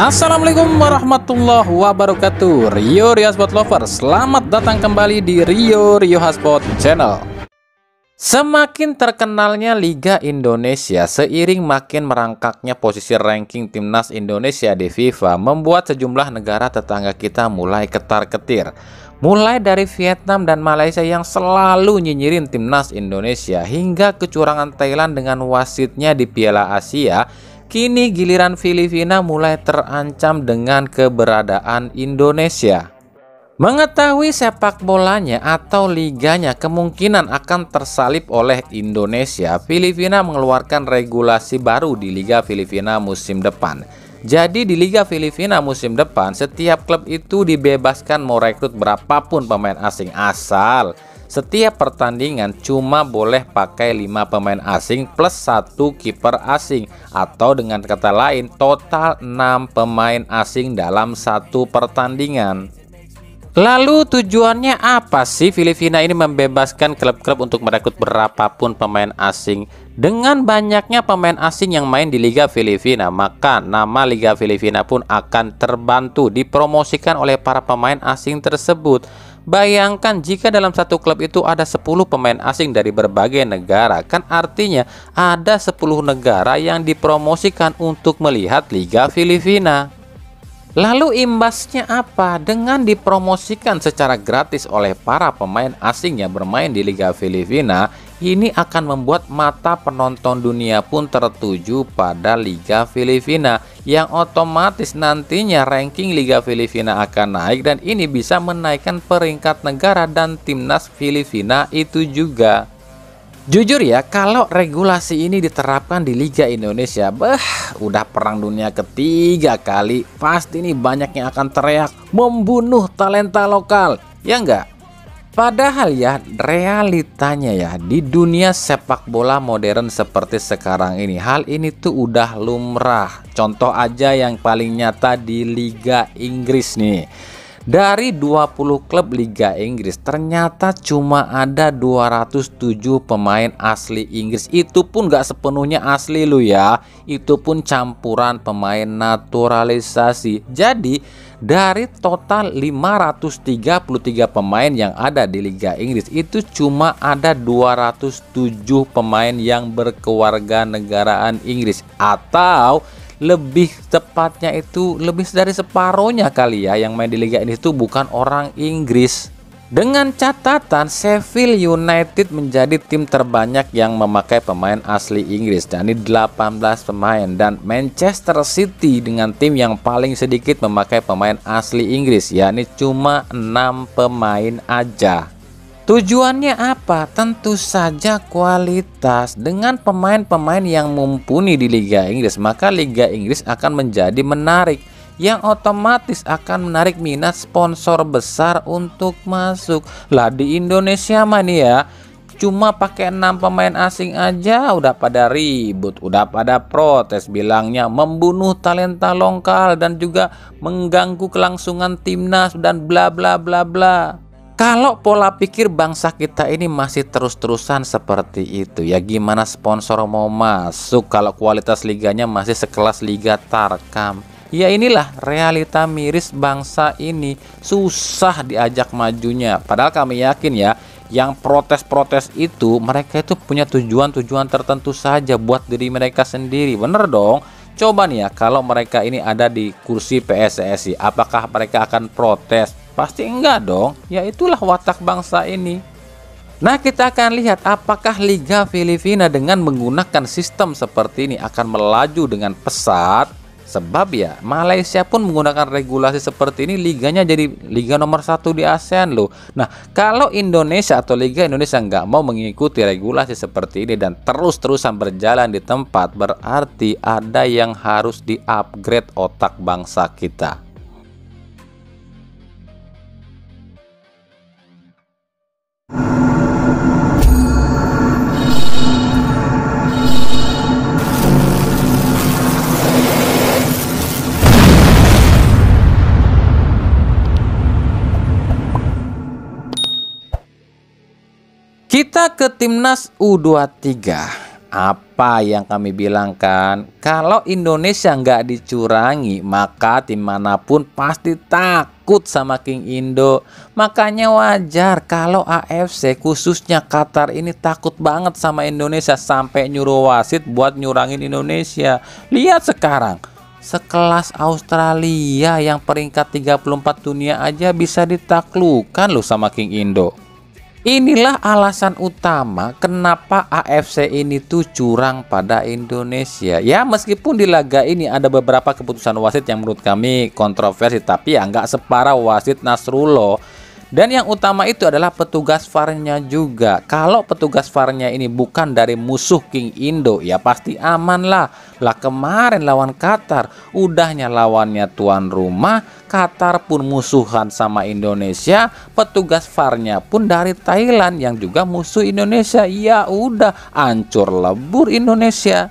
Assalamualaikum warahmatullahi wabarakatuh. Rio Hotspot Lovers, selamat datang kembali di Rio Hotspot Channel. Semakin terkenalnya Liga Indonesia seiring makin merangkaknya posisi ranking timnas Indonesia di FIFA, membuat sejumlah negara tetangga kita mulai ketar-ketir. Mulai dari Vietnam dan Malaysia yang selalu nyinyirin timnas Indonesia, hingga kecurangan Thailand dengan wasitnya di Piala Asia. Kini giliran Filipina mulai terancam dengan keberadaan Indonesia. Mengetahui sepak bolanya atau liganya kemungkinan akan tersalip oleh Indonesia, Filipina mengeluarkan regulasi baru di Liga Filipina musim depan. Jadi di Liga Filipina musim depan, setiap klub itu dibebaskan mau rekrut berapapun pemain asing, asal setiap pertandingan cuma boleh pakai 5 pemain asing plus 1 kiper asing, atau dengan kata lain total 6 pemain asing dalam satu pertandingan. Lalu tujuannya apa sih Filipina ini membebaskan klub-klub untuk merekrut berapapun pemain asing? Dengan banyaknya pemain asing yang main di Liga Filipina, maka nama Liga Filipina pun akan terbantu dipromosikan oleh para pemain asing tersebut. Bayangkan jika dalam satu klub itu ada 10 pemain asing dari berbagai negara, kan artinya ada 10 negara yang dipromosikan untuk melihat Liga Filipina. Lalu imbasnya apa? Dengan dipromosikan secara gratis oleh para pemain asing yang bermain di Liga Filipina, ini akan membuat mata penonton dunia pun tertuju pada Liga Filipina, yang otomatis nantinya ranking Liga Filipina akan naik, dan ini bisa menaikkan peringkat negara dan timnas Filipina itu juga. Jujur ya, kalau regulasi ini diterapkan di Liga Indonesia, udah perang dunia ketiga kali, pasti nih banyak yang akan teriak membunuh talenta lokal, ya enggak? Padahal ya, realitanya ya, di dunia sepak bola modern seperti sekarang ini, hal ini tuh udah lumrah. Contoh aja yang paling nyata di Liga Inggris nih. Dari 20 klub Liga Inggris, ternyata cuma ada 207 pemain asli Inggris. Itu pun gak sepenuhnya asli lu ya, itu pun campuran pemain naturalisasi. Jadi dari total 533 pemain yang ada di Liga Inggris, itu cuma ada 207 pemain yang berkewarganegaraan Inggris, atau lebih tepatnya itu lebih dari separohnya kali ya yang main di Liga ini itu bukan orang Inggris. Dengan catatan Sheffield United menjadi tim terbanyak yang memakai pemain asli Inggris, dan ini 18 pemain, dan Manchester City dengan tim yang paling sedikit memakai pemain asli Inggris, yakni cuma 6 pemain aja. Tujuannya apa? Tentu saja kualitas. Dengan pemain-pemain yang mumpuni di Liga Inggris, maka Liga Inggris akan menjadi menarik, yang otomatis akan menarik minat sponsor besar untuk masuk. Lah di Indonesia mah nih ya, cuma pakai 6 pemain asing aja udah pada ribut, udah pada protes, bilangnya membunuh talenta lokal dan juga mengganggu kelangsungan timnas dan bla bla bla bla. Kalau pola pikir bangsa kita ini masih terus-terusan seperti itu, ya gimana sponsor mau masuk kalau kualitas liganya masih sekelas Liga Tarkam? Ya inilah realita miris bangsa ini, susah diajak majunya. Padahal kami yakin ya, yang protes-protes itu mereka itu punya tujuan-tujuan tertentu saja buat diri mereka sendiri, bener dong? Coba nih ya, kalau mereka ini ada di kursi PSSI, apakah mereka akan protes? Pasti enggak dong. Ya itulah watak bangsa ini. Nah, kita akan lihat apakah Liga Filipina dengan menggunakan sistem seperti ini akan melaju dengan pesat. Sebab ya Malaysia pun menggunakan regulasi seperti ini, liganya jadi liga nomor 1 di ASEAN loh. Nah, kalau Indonesia atau Liga Indonesia nggak mau mengikuti regulasi seperti ini dan terus-terusan berjalan di tempat, berarti ada yang harus di-upgrade otak bangsa kita. Kita ke timnas U23. Apa yang kami bilang kan? Kalau Indonesia nggak dicurangi, maka tim manapun pasti takut sama King Indo. Makanya wajar kalau AFC khususnya Qatar ini takut banget sama Indonesia sampai nyuruh wasit buat nyurangin Indonesia. Lihat sekarang, sekelas Australia yang peringkat 34 dunia aja bisa ditaklukkan loh sama King Indo. Inilah alasan utama kenapa AFC ini tuh curang pada Indonesia. Ya, meskipun di laga ini ada beberapa keputusan wasit yang menurut kami kontroversi, tapi ya nggak separah wasit Nasrullah. Dan yang utama itu adalah petugas VAR-nya juga. Kalau petugas VAR-nya ini bukan dari musuh King Indo, ya pasti aman lah. Lah kemarin lawan Qatar, udahnya lawannya tuan rumah, Qatar pun musuhan sama Indonesia, petugas VAR-nya pun dari Thailand yang juga musuh Indonesia. Ya udah, hancur lebur Indonesia.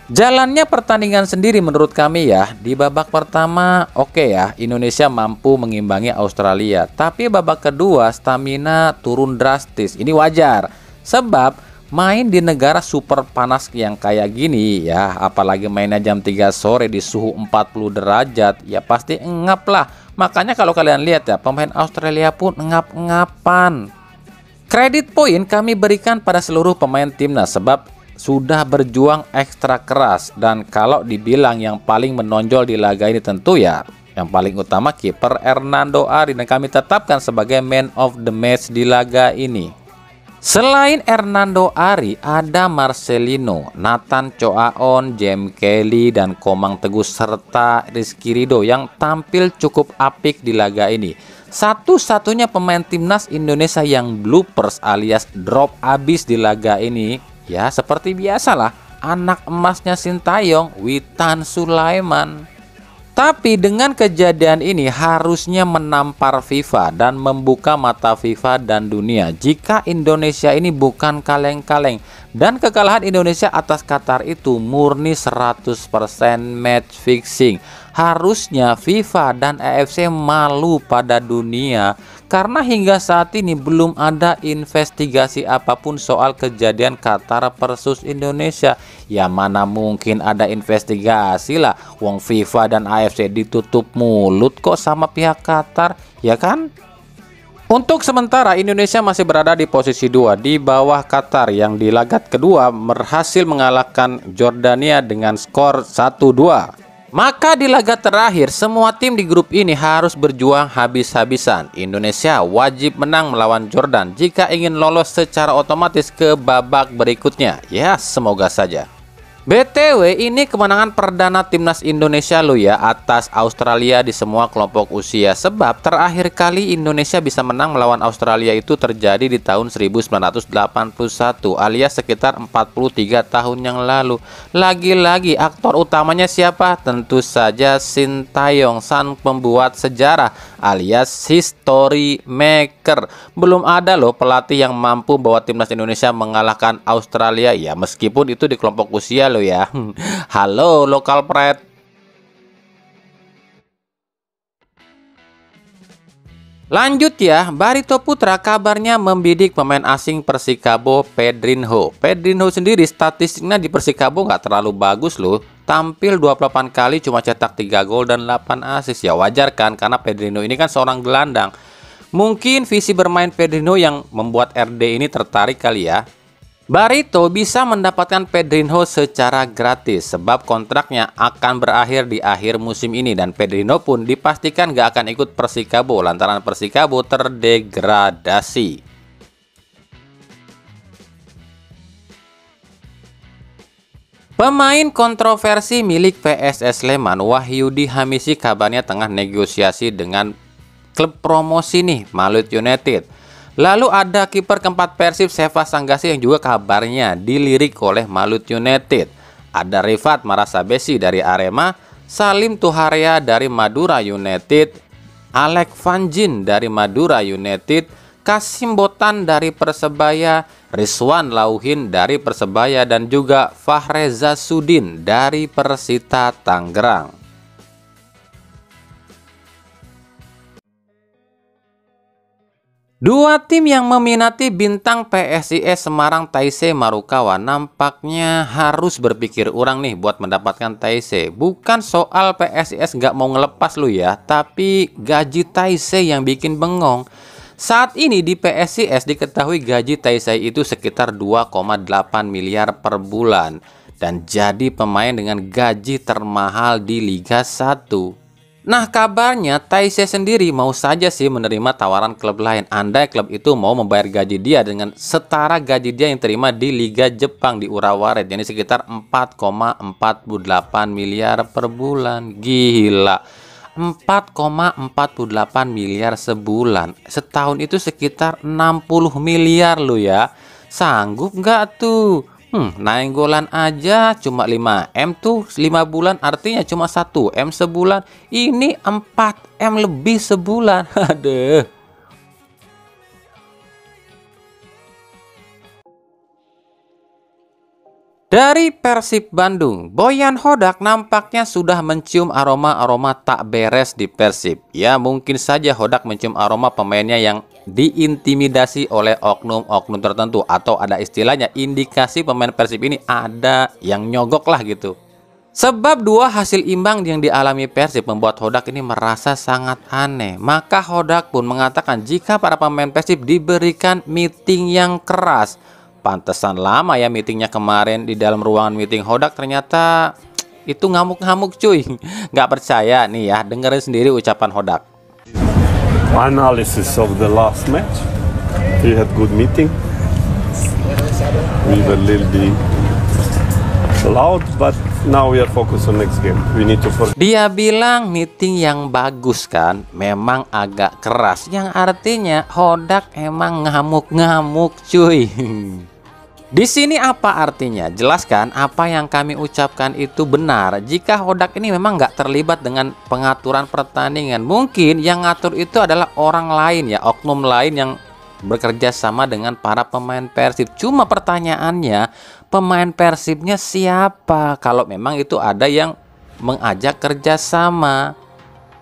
Jalannya pertandingan sendiri menurut kami ya, di babak pertama oke ya, Indonesia mampu mengimbangi Australia. Tapi babak kedua stamina turun drastis. Ini wajar, sebab main di negara super panas yang kayak gini ya, apalagi mainnya jam 3 sore di suhu 40 derajat, ya pasti engap lah. Makanya kalau kalian lihat ya, pemain Australia pun engap-engapan. Kredit poin kami berikan pada seluruh pemain timnas, sebab sudah berjuang ekstra keras. Dan kalau dibilang yang paling menonjol di laga ini tentu ya yang paling utama kiper Hernando Ari, dan kami tetapkan sebagai man of the match di laga ini. Selain Hernando Ari, ada Marcelino, Nathan Choaon, James Kelly, dan Komang Teguh serta Rizky Ridho yang tampil cukup apik di laga ini. Satu-satunya pemain timnas Indonesia yang bloopers alias drop abis di laga ini ya seperti biasalah, anak emasnya Sintayong, Witan Sulaiman. Tapi dengan kejadian ini harusnya menampar FIFA dan membuka mata FIFA dan dunia jika Indonesia ini bukan kaleng-kaleng. Dan kekalahan Indonesia atas Qatar itu murni 100% match fixing. Harusnya FIFA dan AFC malu pada dunia karena hingga saat ini belum ada investigasi apapun soal kejadian Qatar versus Indonesia. Ya mana mungkin ada investigasi lah, wong FIFA dan AFC ditutup mulut kok sama pihak Qatar, ya kan? Untuk sementara Indonesia masih berada di posisi 2 di bawah Qatar yang di laga kedua berhasil mengalahkan Jordania dengan skor 1-2. Maka di laga terakhir semua tim di grup ini harus berjuang habis-habisan. Indonesia wajib menang melawan Jordan jika ingin lolos secara otomatis ke babak berikutnya. Ya, semoga saja. BTW ini kemenangan perdana timnas Indonesia lo ya atas Australia di semua kelompok usia, sebab terakhir kali Indonesia bisa menang melawan Australia itu terjadi di tahun 1981 alias sekitar 43 tahun yang lalu. Lagi-lagi aktor utamanya siapa? Tentu saja Sintayong, sang pembuat sejarah alias history maker. Belum ada loh pelatih yang mampu bawa timnas Indonesia mengalahkan Australia ya, meskipun itu di kelompok usia lo ya. Halo lokal pride. Lanjut ya, Barito Putra kabarnya membidik pemain asing Persikabo Pedrinho. Pedrinho sendiri statistiknya di Persikabo nggak terlalu bagus loh. Tampil 28 kali cuma cetak 3 gol dan 8 assist. Ya wajar kan, karena Pedrinho ini kan seorang gelandang. Mungkin visi bermain Pedrinho yang membuat RD ini tertarik kali ya. Barito bisa mendapatkan Pedrinho secara gratis sebab kontraknya akan berakhir di akhir musim ini, dan Pedrinho pun dipastikan gak akan ikut Persikabo lantaran Persikabo terdegradasi. Pemain kontroversi milik PSS Sleman, Wahyudi Hamisi, kabarnya tengah negosiasi dengan klub promosi nih, Malut United. Lalu ada kiper keempat Persib, Seva Sanggasi, yang juga kabarnya dilirik oleh Malut United. Ada Rifat Marasabesi dari Arema, Salim Tuharia dari Madura United, Alek Vanjin dari Madura United, Kasim Botan dari Persebaya, Rizwan Lauhin dari Persebaya, dan juga Fahreza Sudin dari Persita Tangerang. Dua tim yang meminati bintang PSIS Semarang Taisei Marukawa nampaknya harus berpikir ulang nih buat mendapatkan Taisei. Bukan soal PSIS nggak mau ngelepas lu ya, tapi gaji Taisei yang bikin bengong. Saat ini di PSIS diketahui gaji Taisei itu sekitar 2,8 miliar per bulan dan jadi pemain dengan gaji termahal di Liga 1. Nah, kabarnya Taisei sendiri mau saja sih menerima tawaran klub lain andai klub itu mau membayar gaji dia dengan setara gaji dia yang terima di Liga Jepang di Urawa Red, yakni sekitar 4,48 miliar per bulan. Gila, 4,48 miliar sebulan. Setahun itu sekitar 60 miliar lo ya. Sanggup nggak tuh? Nainggolan aja cuma 5M tuh 5 bulan, artinya cuma 1M sebulan. Ini 4M lebih sebulan. Aduh. Dari Persib Bandung, Boyan Hodak nampaknya sudah mencium aroma-aroma tak beres di Persib. Ya, mungkin saja Hodak mencium aroma pemainnya yang diintimidasi oleh oknum-oknum tertentu, atau ada istilahnya indikasi pemain Persib ini ada yang nyogok lah gitu. Sebab dua hasil imbang yang dialami Persib membuat Hodak ini merasa sangat aneh. Maka Hodak pun mengatakan jika para pemain Persib diberikan meeting yang keras. Pantesan lama ya meetingnya kemarin di dalam ruangan meeting Hodak, ternyata itu ngamuk-ngamuk cuy. Nggak percaya nih ya, dengerin sendiri ucapan Hodak. Analysis of the last match. We had good meeting. We were a little bit loud, but now we are focused on next game. We need to forget. Dia bilang meeting yang bagus kan, memang agak keras, yang artinya Hodak emang ngamuk-ngamuk cuy. Di sini apa artinya? Jelaskan apa yang kami ucapkan itu benar. Jika Hodak ini memang nggak terlibat dengan pengaturan pertandingan, mungkin yang ngatur itu adalah orang lain ya, oknum lain yang bekerja sama dengan para pemain Persib. Cuma pertanyaannya, pemain Persibnya siapa? Kalau memang itu ada yang mengajak kerjasama.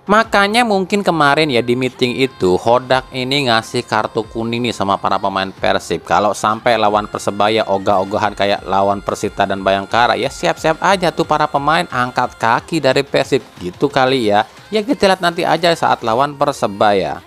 Makanya mungkin kemarin ya di meeting itu Hodak ini ngasih kartu kuning nih sama para pemain Persib. Kalau sampai lawan Persebaya ogah-ogahan kayak lawan Persita dan Bayangkara, ya siap-siap aja tuh para pemain angkat kaki dari Persib gitu kali ya. Ya kita lihat nanti aja saat lawan Persebaya.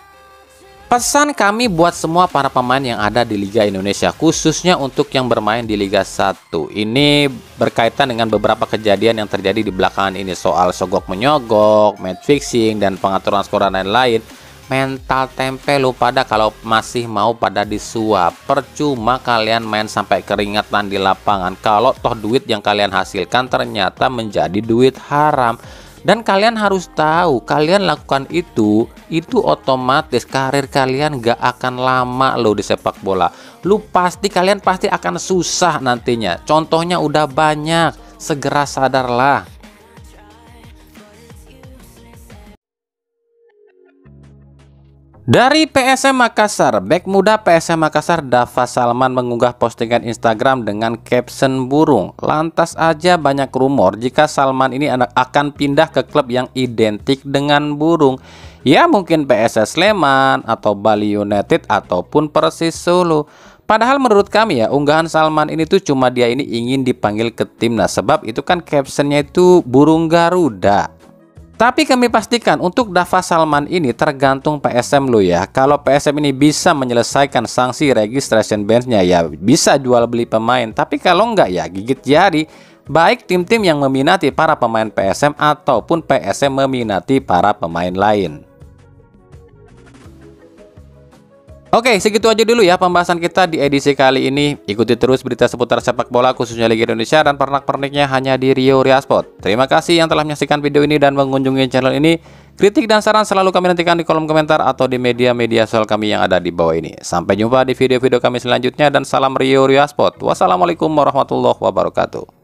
Pesan kami buat semua para pemain yang ada di Liga Indonesia, khususnya untuk yang bermain di Liga 1. Ini berkaitan dengan beberapa kejadian yang terjadi di belakangan ini, soal sogok menyogok, match fixing, dan pengaturan skor dan lain-lain. Mental tempe lu pada kalau masih mau pada disuap. Percuma kalian main sampai keringatan di lapangan kalau toh duit yang kalian hasilkan ternyata menjadi duit haram. Dan kalian harus tahu, kalian lakukan itu otomatis karir kalian gak akan lama loh di sepak bola. Kalian pasti akan susah nantinya. Contohnya udah banyak, segera sadarlah. Dari PSM Makassar, bek muda PSM Makassar Dava Salman mengunggah postingan Instagram dengan caption burung. Lantas aja banyak rumor jika Salman ini akan pindah ke klub yang identik dengan burung. Ya mungkin PSS Sleman atau Bali United ataupun Persis Solo. Padahal menurut kami ya, unggahan Salman ini tuh cuma dia ini ingin dipanggil ke timnas. Sebab itu kan captionnya itu burung Garuda. Tapi kami pastikan untuk Dava Salman ini tergantung PSM lo ya. Kalau PSM ini bisa menyelesaikan sanksi registration bench-nya ya bisa jual beli pemain. Tapi kalau enggak ya gigit jari. Baik tim-tim yang meminati para pemain PSM ataupun PSM meminati para pemain lain. Oke, segitu aja dulu ya pembahasan kita di edisi kali ini. Ikuti terus berita seputar sepak bola khususnya Liga Indonesia dan pernak-perniknya hanya di Rio Riasport. Terima kasih yang telah menyaksikan video ini dan mengunjungi channel ini. Kritik dan saran selalu kami nantikan di kolom komentar atau di media-media sosial kami yang ada di bawah ini. Sampai jumpa di video-video kami selanjutnya dan salam Rio Riasport. Wassalamualaikum warahmatullahi wabarakatuh.